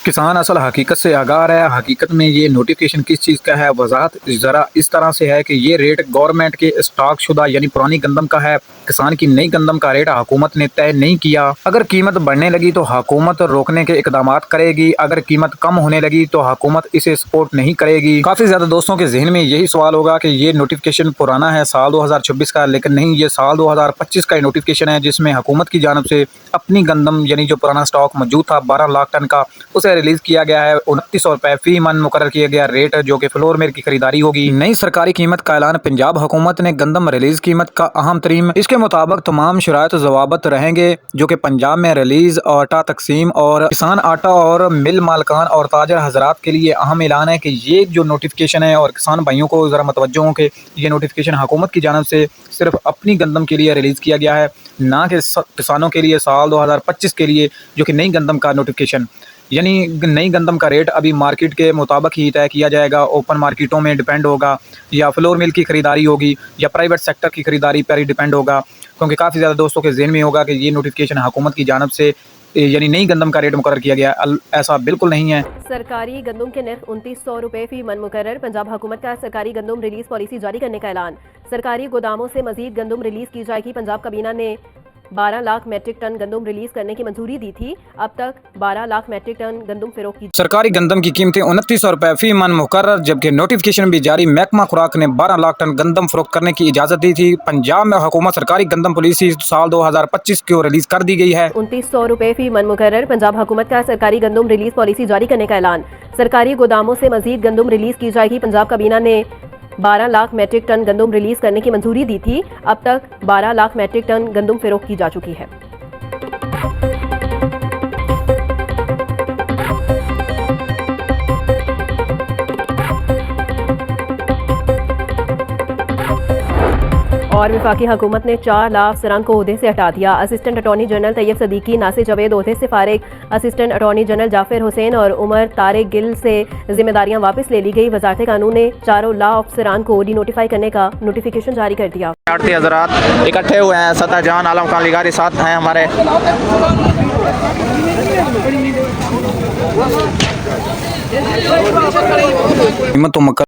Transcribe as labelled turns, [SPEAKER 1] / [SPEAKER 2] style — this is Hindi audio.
[SPEAKER 1] किसान असल हकीकत से आगाह है। हकीकत में ये नोटिफिकेशन किस चीज़ का है, वजाहत ज़रा इस तरह से है कि ये रेट गवर्नमेंट के स्टॉक शुदा यानी पुरानी गंदम का है। किसान की नई गंदम का रेट हुकूमत ने तय नहीं किया। अगर कीमत बढ़ने लगी तो हुकूमत रोकने के इकदामात करेगी, अगर कीमत कम होने लगी तो हुकूमत इसे सपोर्ट नहीं करेगी। काफ़ी ज़्यादा दोस्तों के जहन में यही सवाल होगा कि ये नोटिफिकेशन पुराना है, साल 2026 का, लेकिन नहीं, ये साल 2025 का नोटिफिकेशन है, जिसमें हुकूमत की जानब से अपनी गंदम यानी जो पुराना स्टॉक मौजूद था 12 लाख टन का, उसे रिलीज किया गया है। 2900 रुपए फी मन मुकर्रर किया गया रेट, जो कि फ्लोर मिल की खरीदारी होगी। नई सरकारी कीमत का ऐलान। पंजाब हुकूमत ने गंदम रिलीज कीमत का अहम तरीन। इसके मुताबिक तमाम शराइत जवाबत रहेंगे जो कि पंजाब में रिलीज आटा तकसीम और किसान आटा और मिल मालकान और ताजर हजरात के लिए अहम ऐलान है कि ये जो नोटिफिकेशन है, और किसान भाइयों को जरा मतवज्जो हो कि ये नोटिफिकेशन हुकूमत की जानब से सिर्फ अपनी गंदम के लिए रिलीज किया गया है, ना कि किसानों के लिए साल 2025 के लिए, जो कि नई गंदम का नोटिफिकेशन। यानी नई गंदम का रेट अभी मार्केट के मुताबिक ही तय किया जाएगा। ओपन मार्केटों में डिपेंड होगा, या फ्लोर मिल की खरीदारी होगी, या प्राइवेट सेक्टर की खरीदारी पर ही डिपेंड होगा। क्योंकि काफ़ी ज़्यादा दोस्तों के जहन में होगा कि ये नोटिफिकेशन हुकूमत की जानब से यानी नई गंदम का रेट मुकर्रर किया गया। ऐसा बिल्कुल नहीं है।
[SPEAKER 2] सरकारी गंदम के नर्ख 2900 रुपए फी मन मुकर्रर। पंजाब हुकूमत का सरकारी गंदम रिलीज पॉलिसी जारी करने का ऐलान। सरकारी गोदामों से मजीद गंदम रिलीज की जाएगी। पंजाब काबीना ने 12 लाख मेट्रिक टन गंदम रिलीज करने की मंजूरी दी थी। अब तक 12 लाख मेट्रिक टन गंदम फरोख्त की।
[SPEAKER 1] सरकारी गंदम की कीमतें 2900 रुपए फी मन मुकर्रर, जबकि नोटिफिकेशन भी जारी। महकमा खुराक ने 12 लाख टन गंदम फरोख्त करने की इजाजत दी थी। पंजाब में हुकूमत सरकारी गंदम पॉलिसी साल 2025 को रिलीज कर दी गई है।
[SPEAKER 2] 2900 रुपए फी मन मुकर्रर। पंजाब हुकूमत का सरकारी गंदम रिलीज पॉलिसी जारी करने का ऐलान। सरकारी गोदामों से मजीद गंदम रिलीज की जाएगी। पंजाब काबीना ने 12 लाख मेट्रिक टन गंदम रिलीज करने की मंजूरी दी थी। अब तक 12 लाख मेट्रिक टन गंदम फरोख्त की जा चुकी है। और वफाकी हुकूमत ने 4 लाख अफसरान को ओहदे से हटा दिया। Assistant attorney general Tayyab Siddiqui, Nasir Javed ओहदे से फारिग। Assistant attorney general Jafir Hussain और उमर तारिक गिल से जिम्मेदारियां वापस ले ली गई। वजारत कानून ने 4 लाख अफसरान को डी नोटिफाई करने का नोटिफिकेशन जारी कर दिया।
[SPEAKER 3] आरती हजरात इकट्ठे हुए हैं। सत्ता जहां आलम खान लिगारी साथ हैं हमारे।
[SPEAKER 1] कीमत तो